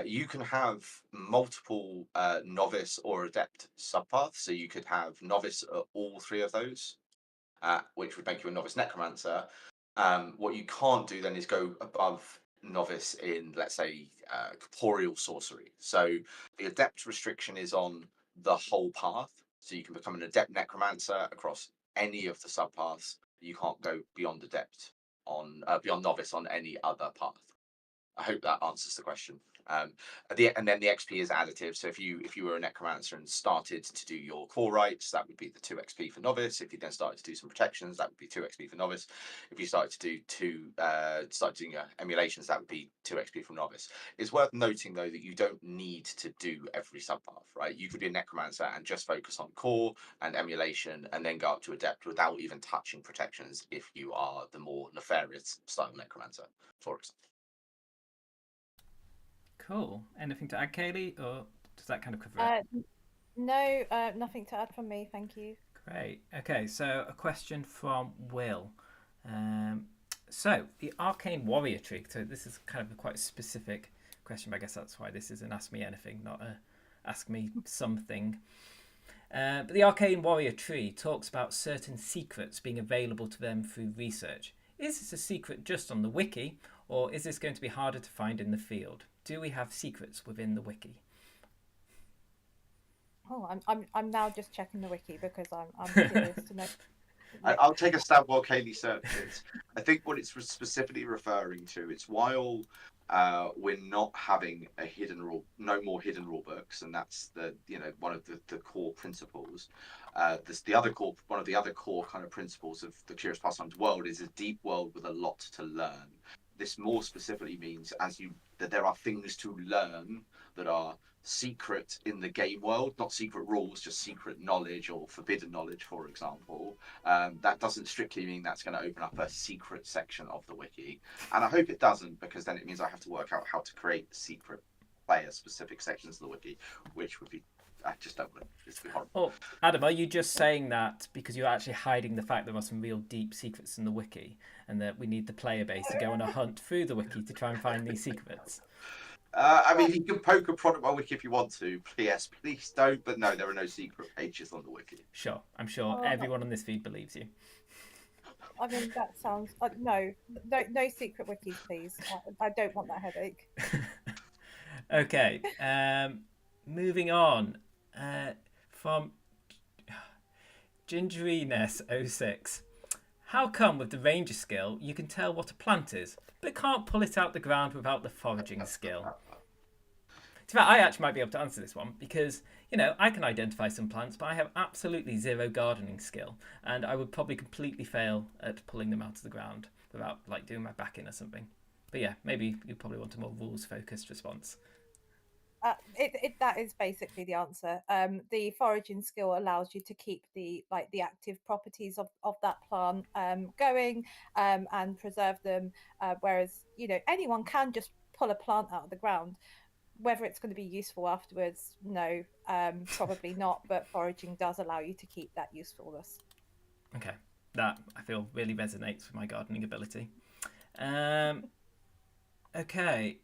you can have multiple novice or adept subpaths. So you could have novice at all 3 of those, which would make you a novice necromancer. What you can't do then is go above novice in, let's say, corporeal sorcery. So the adept restriction is on the whole path. So you can become an adept necromancer across any of the subpaths. You can't go beyond adept on beyond novice on any other path. I hope that answers the question. And then the XP is additive. So if you were a necromancer and started to do your core rites, that would be the 2 XP for novice. If you then started to do some protections, that would be 2 XP for novice. If you started to do start doing emulations, that would be 2 XP from novice. It's worth noting though that you don't need to do every subpath, right? You could be a necromancer and just focus on core and emulation, and then go up to adept without even touching protections if you are the more nefarious style necromancer, for example. Cool. Anything to add, Kaylee, or does that kind of cover it? No, nothing to add from me. Thank you. Great. Okay, so a question from Will. So the arcane warrior tree. So this is kind of a quite specific question, but I guess that's why this is an ask me anything, not a ask me something. But the arcane warrior tree talks about certain secrets being available to them through research. Is this a secret just on the wiki, or is this going to be harder to find in the field? Do we have secrets within the wiki? Oh, I'm now just checking the wiki because I'm curious to know. I'll take a stab while Kaylee searches. I think what it's specifically referring to, it's while we're not having a hidden rule, no more hidden rule books, and that's one of the core principles. One of the other core kind of principles of the Curious Pastimes world is a deep world with a lot to learn. This more specifically means that there are things to learn that are secret in the game world, not secret rules, just secret knowledge or forbidden knowledge, for example. That doesn't strictly mean that's going to open up a secret section of the wiki, and I hope it doesn't, because then it means I have to work out how to create secret player-specific sections of the wiki, which would be I just don't want it to be horrible. Oh, Adam, are you just saying that because you're actually hiding the fact there are some real deep secrets in the wiki, and that we need the player base to go on a hunt through the wiki to try and find these secrets? I mean, you can poke a prod at my wiki if you want to. Yes, please don't. But no, there are no secret pages on the wiki. Sure, I'm sure everyone on this feed believes you. I mean, that sounds no secret wikis, please. I don't want that headache. Okay, moving on from Gingeriness06. How come with the ranger skill you can tell what a plant is, but can't pull it out the ground without the foraging skill? In fact, I actually might be able to answer this one because, I can identify some plants, but I have absolutely zero gardening skill, and I would probably completely fail at pulling them out of the ground without doing my back in or something. But yeah, maybe you probably want a more rules-focused response. That is basically the answer. The foraging skill allows you to keep the active properties of that plant going and preserve them. Whereas anyone can just pull a plant out of the ground. Whether it's going to be useful afterwards, no, probably not. But foraging does allow you to keep that usefulness. Okay, that I feel really resonates with my gardening ability. Okay.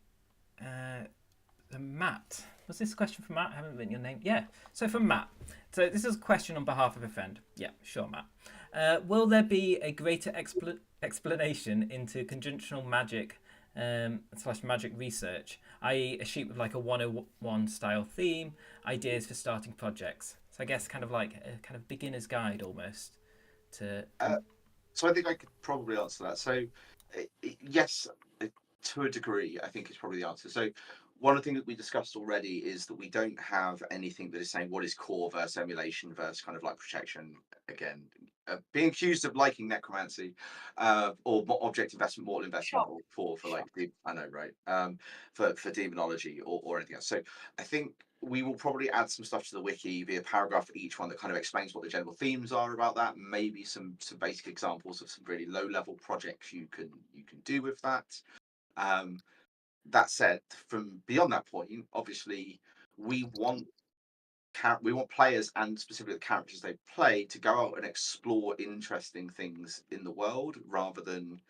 Matt. Was this a question from Matt? I haven't written your name. Yeah. So from Matt. So this is a question on behalf of a friend. Yeah, sure, Matt. Will there be a greater explanation into conjunctional magic / magic research, i.e. a sheet with a 101 style theme, ideas for starting projects? So I guess kind of like a kind of beginner's guide almost to... So I think I could probably answer that. So yes, to a degree, I think is probably the answer. So one of the things that we discussed already is that we don't have anything that is saying what is core versus emulation versus kind of like protection. Again, being accused of liking necromancy or object investment, mortal investment, or for like I know, right? For demonology or anything else. So I think we will probably add some stuff to the wiki via paragraph for each one that kind of explains what the general themes are about that. Maybe some basic examples of some really low level projects you can do with that. That said, from beyond that point, obviously we want players and specifically the characters they play to go out and explore interesting things in the world rather than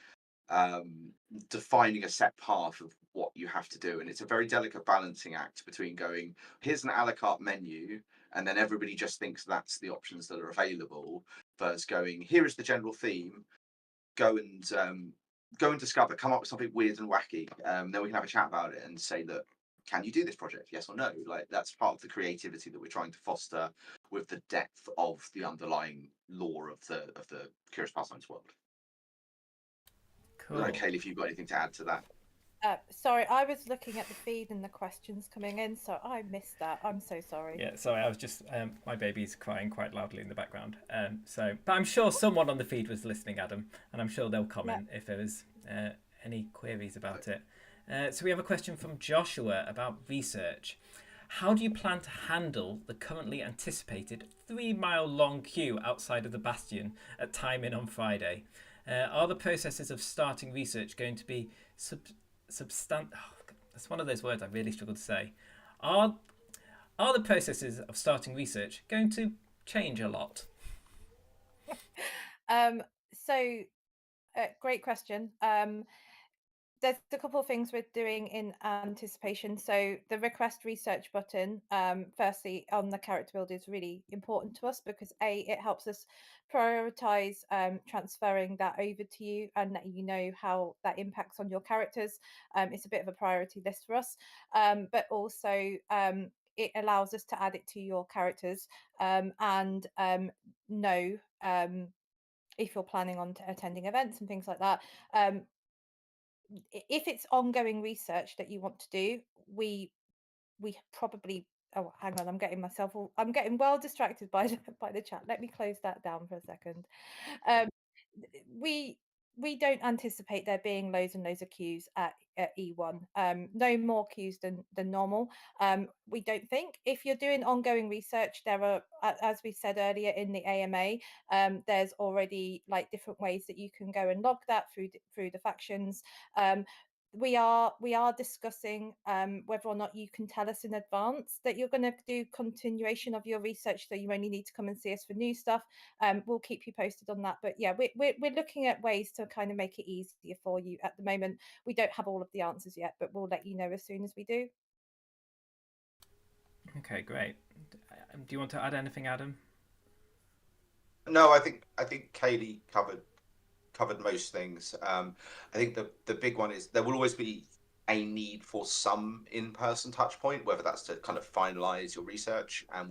defining a set path of what you have to do. And it's a very delicate balancing act between going, here's an a la carte menu, and then everybody just thinks that's the options that are available, versus going, here is the general theme, go and discover, come up with something weird and wacky. Then we can have a chat about it and say, look, can you do this project? Yes or no? That's part of the creativity that we're trying to foster with the depth of the underlying lore of the Curious Pastimes world. Cool. I don't know, Kaylee, if you've got anything to add to that. Sorry, I was looking at the feed and the questions coming in, so I missed that. I'm so sorry. Yeah, sorry, I was just my baby's crying quite loudly in the background. But I'm sure someone on the feed was listening, Adam, and I'm sure they'll comment if there was any queries about it. So we have a question from Joshua about research. How do you plan to handle the currently anticipated 3-mile long queue outside of the Bastion at time in on Friday? Are the processes of starting research going to be that's one of those words I really struggle to say. Are the processes of starting research going to change a lot? Great question. There's a couple of things we're doing in anticipation. So the request research button, firstly on the character builder, is really important to us because it helps us prioritize transferring that over to you and let you know how that impacts on your characters. It's a bit of a priority list for us, but also it allows us to add it to your characters and know if you're planning on attending events and things like that. If it's ongoing research that you want to do, we probably, oh, hang on, I'm getting well distracted by by the chat. Let me close that down for a second. um we we don't anticipate there being loads and loads of queues at E1. No more queues than normal. We don't think. If you're doing ongoing research, there are, as we said earlier in the AMA, there's already like different ways that you can go and log that through the factions. We are discussing whether or not you can tell us in advance that you're going to do continuation of your research, so you only need to come and see us for new stuff. We'll keep you posted on that, but yeah, we're looking at ways to kind of make it easier for you. At the moment, we don't have all of the answers yet, but we'll let you know as soon as we do. Okay, great. Do you want to add anything, Adam? No, I think Kaylee covered most things. I think the big one is there will always be a need for some in-person touch point, whether that's to kind of finalize your research, and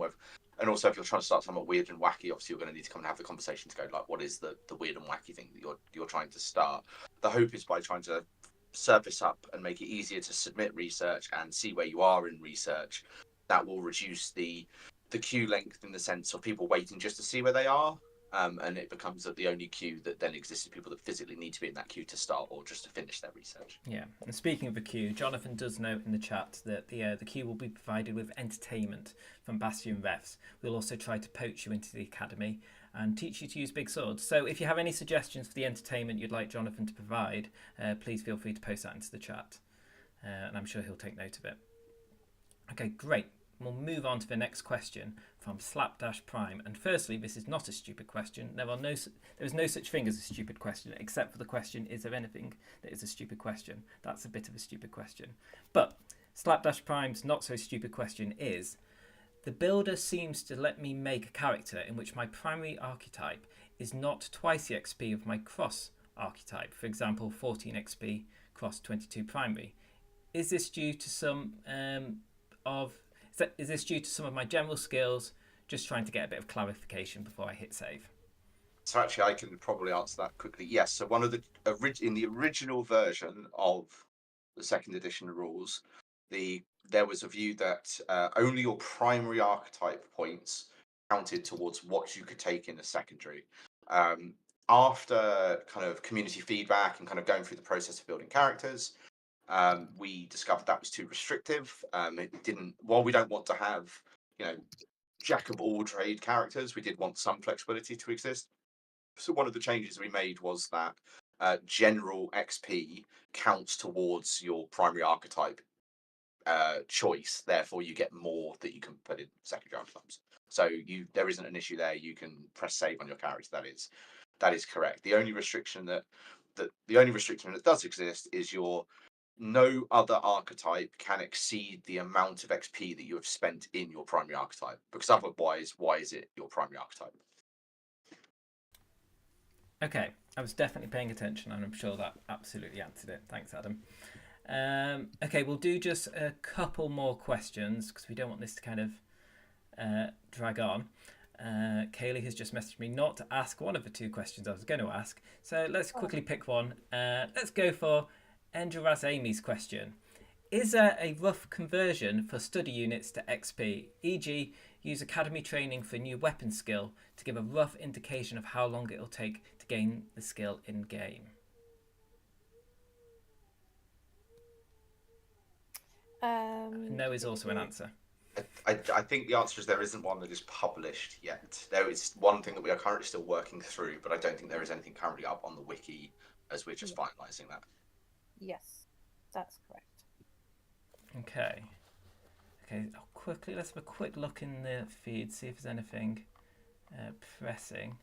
also if you're trying to start somewhat weird and wacky, obviously you're going to need to come and have the conversation to go like, what is the weird and wacky thing that you're trying to start. The hope is by trying to surface up and make it easier to submit research and see where you are in research, that will reduce the queue length in the sense of people waiting just to see where they are. And it becomes the only queue that then exists is people that physically need to be in that queue to start or just to finish their research. Yeah, and speaking of the queue, Jonathan does note in the chat that the queue will be provided with entertainment from Bastion refs. We'll also try to poach you into the academy and teach you to use big swords. So if you have any suggestions for the entertainment you'd like Jonathan to provide, please feel free to post that into the chat, and I'm sure he'll take note of it. Okay, great. We'll move on to the next question from Slapdash Prime. And firstly, this is not a stupid question. There is no such thing as a stupid question, except for the question, is there anything that is a stupid question? That's a bit of a stupid question. But Slapdash Prime's not so stupid question is, the builder seems to let me make a character in which my primary archetype is not twice the XP of my cross archetype, for example, 14 XP cross 22 primary. Is this due to some Is this due to some of my general skills? Just trying to get a bit of clarification before I hit save. So actually, I can probably answer that quickly. Yes. So one of the in the original version of the second edition rules, there was a view that only your primary archetype points counted towards what you could take in a secondary. After kind of community feedback and kind of going through the process of building characters, we discovered that was too restrictive. It didn't. While we don't want to have, jack of all trade characters, we did want some flexibility to exist. So one of the changes we made was that general XP counts towards your primary archetype choice. Therefore, you get more that you can put in secondary archetypes. So there isn't an issue there. You can press save on your character. That is correct. The only restriction that does exist is your no other archetype can exceed the amount of XP that you have spent in your primary archetype. Because otherwise, why is it your primary archetype? Okay, I was definitely paying attention, and I'm sure that absolutely answered it. Thanks, Adam. Okay, we'll do just a couple more questions because we don't want this to kind of drag on. Kaylee has just messaged me not to ask one of the two questions I was going to ask. So let's quickly pick one. Let's go for Enduraz Amy's question. Is there a rough conversion for study units to XP, e.g. use academy training for new weapon skill to give a rough indication of how long it'll take to gain the skill in game? No is also an answer. I think the answer is there isn't one that is published yet. There is one thing that we are currently still working through, but I don't think there is anything currently up on the wiki as we're just finalising that. Yes, that's correct. Okay, let's have a quick look in the feed, see if there's anything pressing.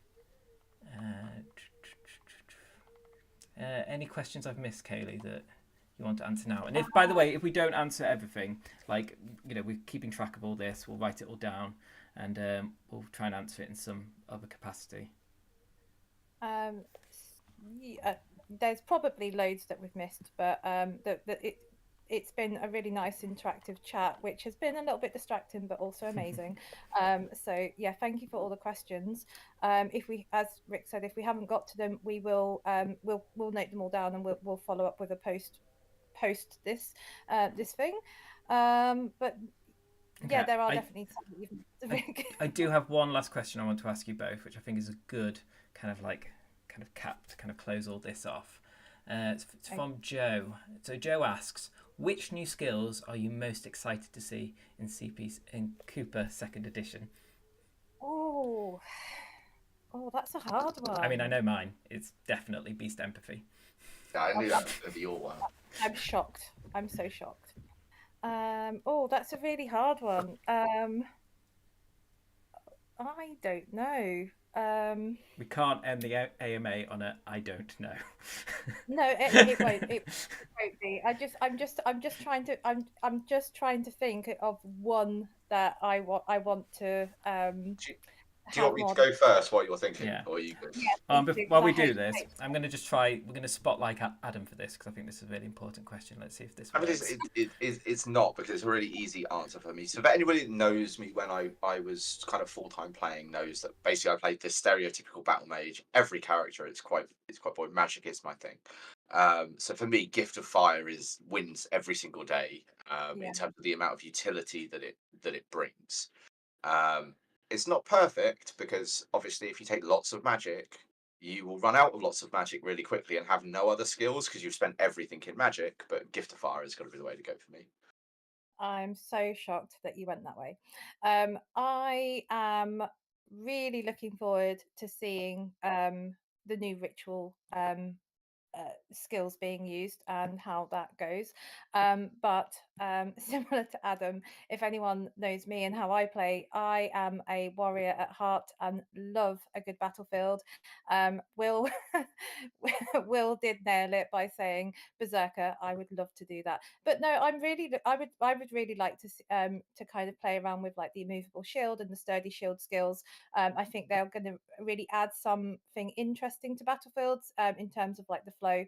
Any questions I've missed, Kaylee, that you want to answer now? And if, by the way, if we don't answer everything, we're keeping track of all this, we'll write it all down, and we'll try and answer it in some other capacity. There's probably loads that we've missed, but it's been a really nice interactive chat, which has been a little bit distracting but also amazing. So yeah, thank you for all the questions. If we, as Rick said, if we haven't got to them, we will we'll note them all down, and we'll follow up with a post this this thing. But yeah, Okay, there are definitely some that I do have one last question I want to ask you both, which I think is a good kind of cap to kind of close all this off. It's from Joe. So Joe asks, which new skills are you most excited to see in Cooper Second Edition? Oh, oh, that's a hard one. I mean, I know mine. It's definitely Beast Empathy. Yeah, I knew that was going to be your one. I'm shocked. I'm so shocked. Oh, that's a really hard one. I don't know. We can't end the AMA on a I don't know. No, it won't. It won't be. I'm just trying to. I'm just trying to think of one that I want to Do you want me to more. go first while you're thinking? Yeah. Or are you good? Yeah, While we do this, I'm going to just try. We're going to spotlight Adam for this because I think this is a really important question. Let's see if this works. I mean, it's not, because it's a really easy answer for me. So, for anybody that knows me when I was kind of full-time playing, knows that basically I played this stereotypical battle mage. Every character, it's quite boring. Magic is my thing. So for me, Gift of Fire wins every single day in terms of the amount of utility that it brings. It's not perfect, because obviously if you take lots of magic, you will run out of lots of magic really quickly and have no other skills because you've spent everything in magic. But Gift of Fire has got to be the way to go for me. I'm so shocked that you went that way. I am really looking forward to seeing the new ritual skills being used and how that goes. But similar to Adam, if anyone knows me and how I play, I am a warrior at heart and love a good battlefield. Will Will did nail it by saying Berserker. I would love to do that, but no, I would really like to kind of play around with like the immovable shield and the sturdy shield skills. I think they're going to really add something interesting to battlefields in terms of like the flow.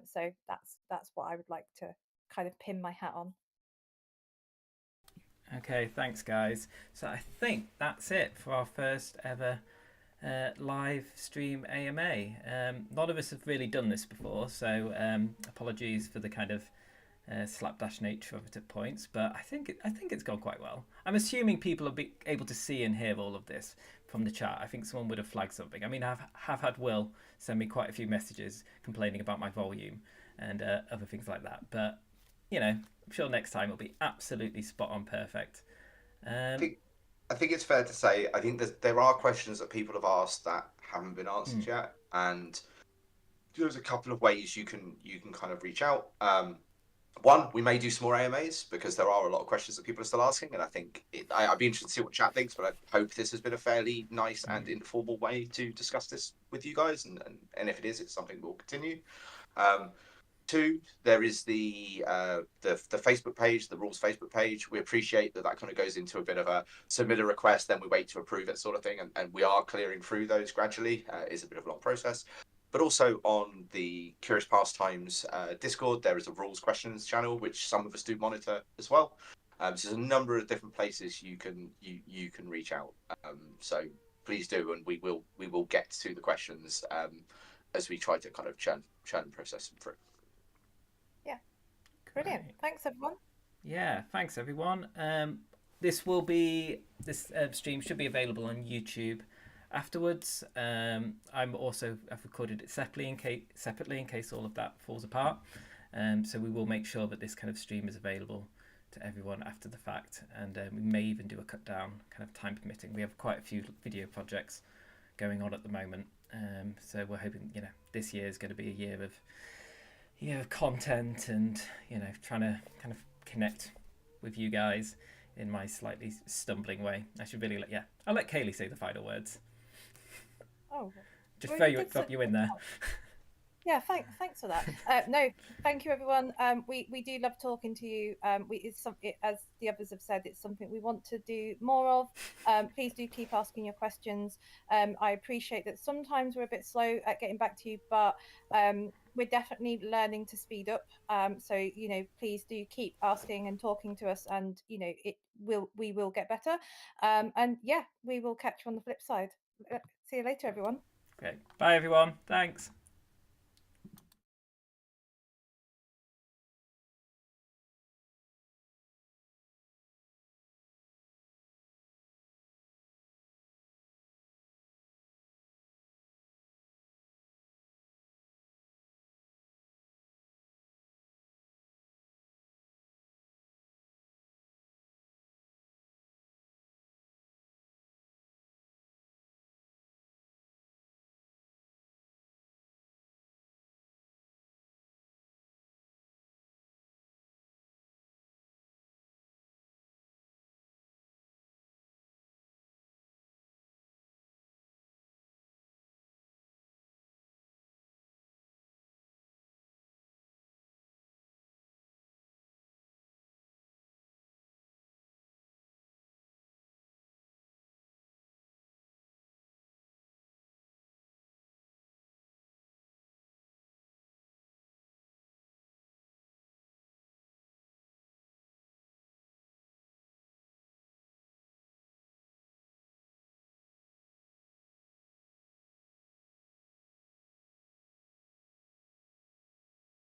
So that's what I would like to kind of pin my hat on. Okay, thanks guys. So I think that's it for our first ever live stream AMA. None of us have really done this before, so apologies for the kind of slapdash nature of it at points, but I think it's gone quite well. I'm assuming people will be able to see and hear all of this from the chat. I think someone would have flagged something. I mean, I have had Will send me quite a few messages complaining about my volume and other things like that, but you know, I'm sure next time it'll be absolutely spot on perfect. I think it's fair to say, I think there are questions that people have asked that haven't been answered yet, and there's a couple of ways you can kind of reach out. One, we may do some more AMAs because there are a lot of questions that people are still asking, and I think I'd be interested to see what chat thinks. But I hope this has been a fairly nice and informal way to discuss this with you guys, and if it is, it's something we'll continue. Two, there is the Facebook page, the rules Facebook page. We appreciate that kind of goes into a bit of a submit a request, then we wait to approve it sort of thing, and we are clearing through those gradually. It's a bit of a long process. But also on the Curious Pastimes Discord, there is a rules questions channel, which some of us do monitor as well. So there's a number of different places you can reach out. So please do, and we will get to the questions as we try to kind of churn and process them through. Yeah, brilliant. Great. Thanks everyone. Yeah, thanks everyone. This stream should be available on YouTube afterwards. I've recorded it separately in case all of that falls apart. So we will make sure that this kind of stream is available to everyone after the fact, and we may even do a cut down, kind of time permitting. We have quite a few video projects going on at the moment, so we're hoping this year is going to be a year of content, and trying to kind of connect with you guys in my slightly stumbling way. I should really I'll let Kaylee say the final words. Oh, just drop you in there. Yeah, thanks for that. No, thank you, everyone. We do love talking to you. As the others have said, it's something we want to do more of. Please do keep asking your questions. I appreciate that sometimes we're a bit slow at getting back to you, but we're definitely learning to speed up. So please do keep asking and talking to us, and we will get better. And yeah, we will catch you on the flip side. See you later, everyone. Great. Bye, everyone. Thanks.